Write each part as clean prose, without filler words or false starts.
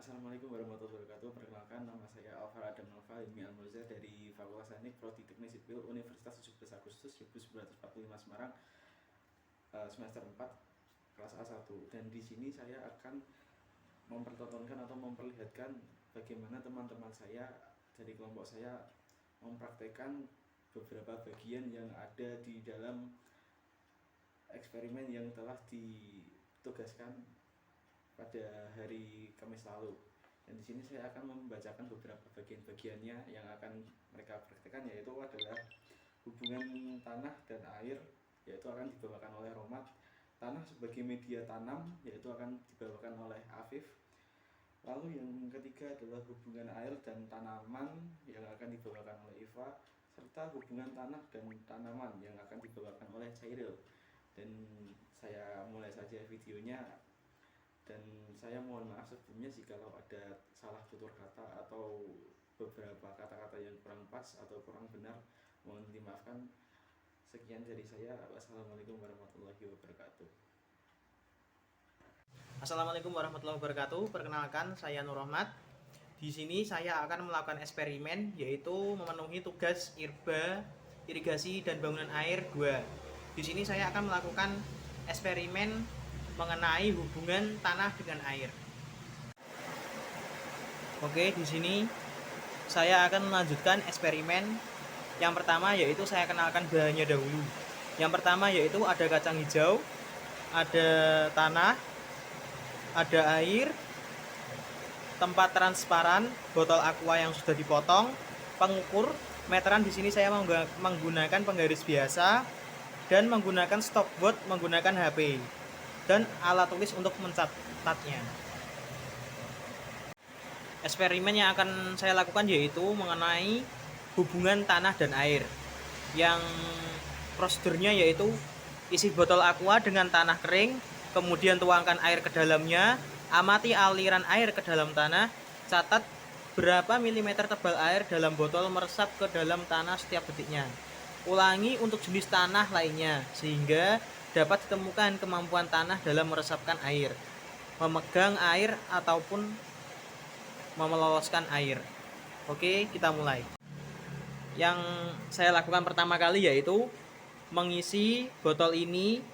Assalamualaikum warahmatullahi wabarakatuh. Perkenalkan, nama saya Alvar Adam Nova Ilmi Almoza dari Fakultas Teknik Prodi Teknik Sipil Universitas 17 Agustus 1945 Semarang, semester 4 kelas A1. Dan di sini saya akan mempertontonkan atau memperlihatkan bagaimana teman-teman saya dari kelompok saya mempraktekkan beberapa bagian yang ada di dalam eksperimen yang telah ditugaskan pada hari Kamis lalu. Dan di sini saya akan membacakan beberapa bagian-bagiannya yang akan mereka praktekkan, yaitu adalah hubungan tanah dan air, yaitu akan dibawakan oleh Romat. Tanah sebagai media tanam, yaitu akan dibawakan oleh Afif. Lalu yang ketiga adalah hubungan air dan tanaman yang akan dibawakan oleh Iva, serta hubungan tanah dan tanaman yang akan dibawakan oleh Cairil. Dan saya mulai saja videonya. Dan saya mohon maaf sebelumnya jikalau ada salah tutur kata atau beberapa kata-kata yang kurang pas atau kurang benar, mohon dimaafkan. Sekian dari saya. Wassalamualaikum warahmatullahi wabarakatuh. Assalamualaikum warahmatullahi wabarakatuh. Perkenalkan, saya Nur Rahmat. Di sini saya akan melakukan eksperimen, yaitu memenuhi tugas IRBA Irigasi dan Bangunan Air 2. Di sini saya akan melakukan eksperimen mengenai hubungan tanah dengan air. Oke, di sini saya akan melanjutkan eksperimen. Yang pertama yaitu saya kenalkan bahannya dahulu. Yang pertama yaitu ada kacang hijau, ada tanah, ada air, tempat transparan, botol aqua yang sudah dipotong, pengukur, meteran. Di sini saya menggunakan penggaris biasa dan menggunakan stopwatch menggunakan HP dan alat tulis untuk mencatatnya. Eksperimen yang akan saya lakukan yaitu mengenai hubungan tanah dan air. Yang prosedurnya yaitu isi botol aqua dengan tanah kering, kemudian tuangkan air ke dalamnya, amati aliran air ke dalam tanah, catat berapa milimeter tebal air dalam botol meresap ke dalam tanah setiap detiknya. Ulangi untuk jenis tanah lainnya sehingga dapat ditemukan kemampuan tanah dalam meresapkan air, memegang air ataupun meloloskan air. Oke, kita mulai. Yang saya lakukan pertama kali yaitu mengisi botol ini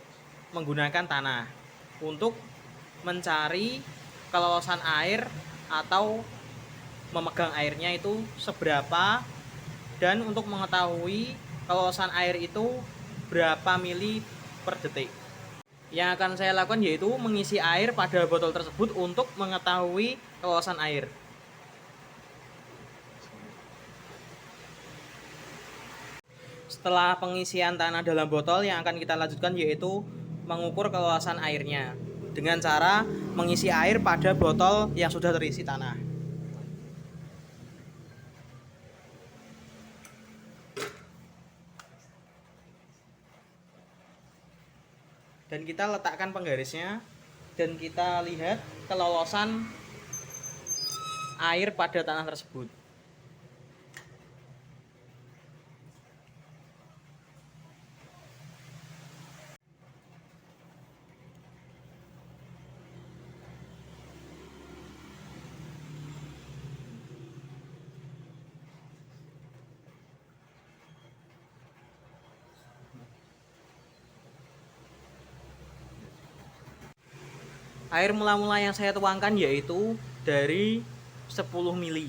menggunakan tanah untuk mencari kelolosan air atau memegang airnya itu seberapa, dan untuk mengetahui kelolosan air itu berapa mili per detik. Yang akan saya lakukan yaitu mengisi air pada botol tersebut untuk mengetahui kelolosan air. Setelah pengisian tanah dalam botol, yang akan kita lanjutkan yaitu mengukur kelolosan airnya dengan cara mengisi air pada botol yang sudah terisi tanah. Dan kita letakkan penggarisnya dan kita lihat kelolosan air pada tanah tersebut. Air mula-mula yang saya tuangkan yaitu dari 10 mili.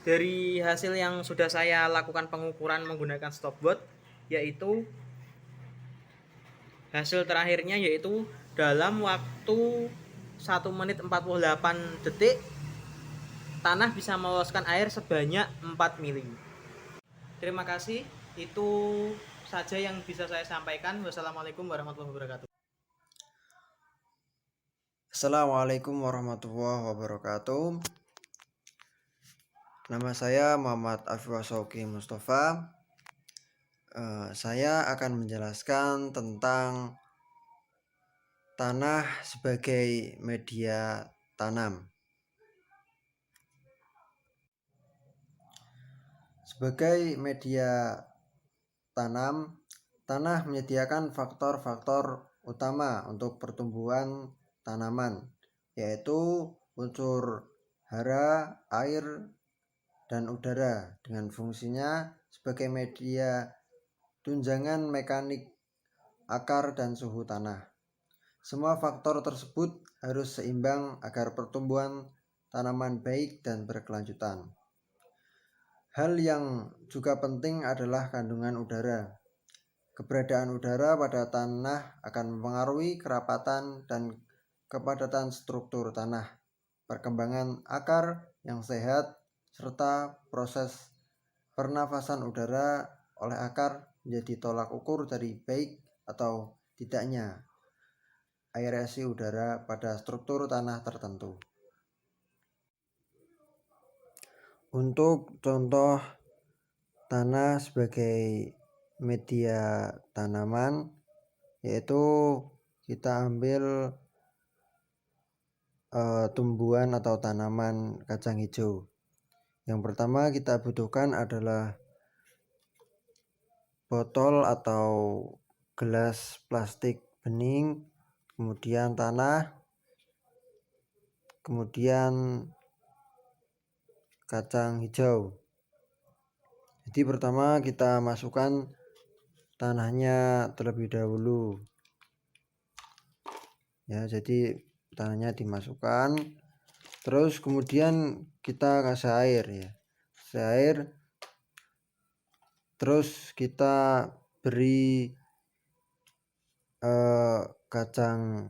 Dari hasil yang sudah saya lakukan pengukuran menggunakan stopwatch, yaitu hasil terakhirnya yaitu dalam waktu 1 menit 48 detik tanah bisa meloloskan air sebanyak 4 mili. Terima kasih, itu saja yang bisa saya sampaikan. Wassalamualaikum warahmatullahi wabarakatuh. Assalamualaikum warahmatullahi wabarakatuh. Nama saya Muhammad Afifasauki Mustafa. Saya akan menjelaskan tentang tanah sebagai media tanam. Sebagai media tanam, tanah menyediakan faktor-faktor utama untuk pertumbuhan tanaman, yaitu unsur hara, air, dan udara dengan fungsinya sebagai media tunjangan mekanik akar dan suhu tanah. Semua faktor tersebut harus seimbang agar pertumbuhan tanaman baik dan berkelanjutan. Hal yang juga penting adalah kandungan udara. Keberadaan udara pada tanah akan mempengaruhi kerapatan dan kepadatan struktur tanah, perkembangan akar yang sehat, serta proses pernafasan udara oleh akar menjadi tolak ukur dari baik atau tidaknya aerasi udara pada struktur tanah tertentu. Untuk contoh tanah sebagai media tanaman, yaitu kita ambil tumbuhan atau tanaman kacang hijau. Yang pertama kita butuhkan adalah botol atau gelas plastik bening, kemudian tanah, kemudian kacang hijau. Jadi pertama kita masukkan tanahnya terlebih dahulu. Ya, jadi tanahnya dimasukkan, terus kemudian kita kasih air ya. Kasih air. Terus kita beri kacang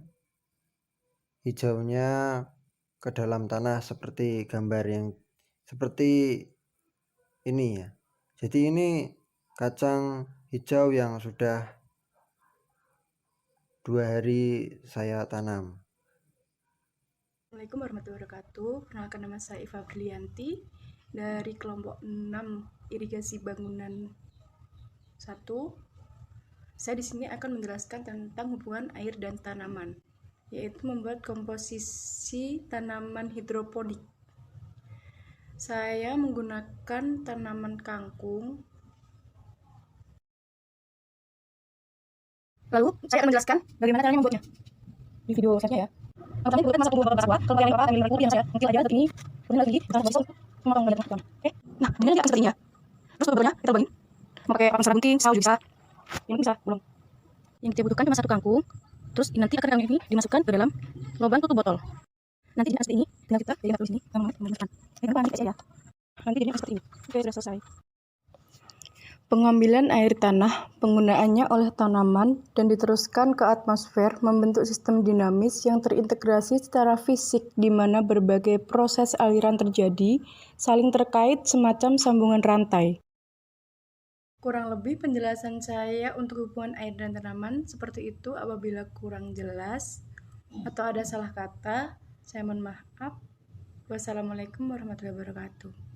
hijaunya ke dalam tanah seperti gambar yang seperti ini ya. Jadi ini kacang hijau yang sudah 2 hari saya tanam. Assalamualaikum warahmatullahi wabarakatuh. Perkenalkan, nama saya Iva Brilianti dari kelompok 6 irigasi bangunan 1. Saya di sini akan menjelaskan tentang hubungan air dan tanaman, yaitu membuat komposisi tanaman hidroponik. Saya menggunakan tanaman kangkung. Lalu saya akan menjelaskan bagaimana caranya membuatnya di video selanjutnya ya. Pertama kita masak dulu beberapa kuat. Kalau kalian apa ambil lagi yang saya mungkin aja seperti ini. Kemudian lagi kita potong memotong bagian tengah. Oke. Nah, kemudian kita akan seperti ini ya. Terus beberapa kita bagi. Mau pakai papan bunting, saus juga bisa. Ini bisa belum. Yang kita butuhkan cuma 1 kangkung. Terus nanti akar kangkung ini dimasukkan ke dalam lubang tutup botol. Nanti jadinya seperti ini. Tinggal kita jadi tulis ini sama memasukkan. Ini kan aja ya. Nanti jadinya seperti ini. Oke, sudah selesai. Pengambilan air tanah, penggunaannya oleh tanaman dan diteruskan ke atmosfer membentuk sistem dinamis yang terintegrasi secara fisik di mana berbagai proses aliran terjadi, saling terkait semacam sambungan rantai. Kurang lebih penjelasan saya untuk hubungan air dan tanaman seperti itu. Apabila kurang jelas atau ada salah kata, saya mohon maaf. Wassalamualaikum warahmatullahi wabarakatuh.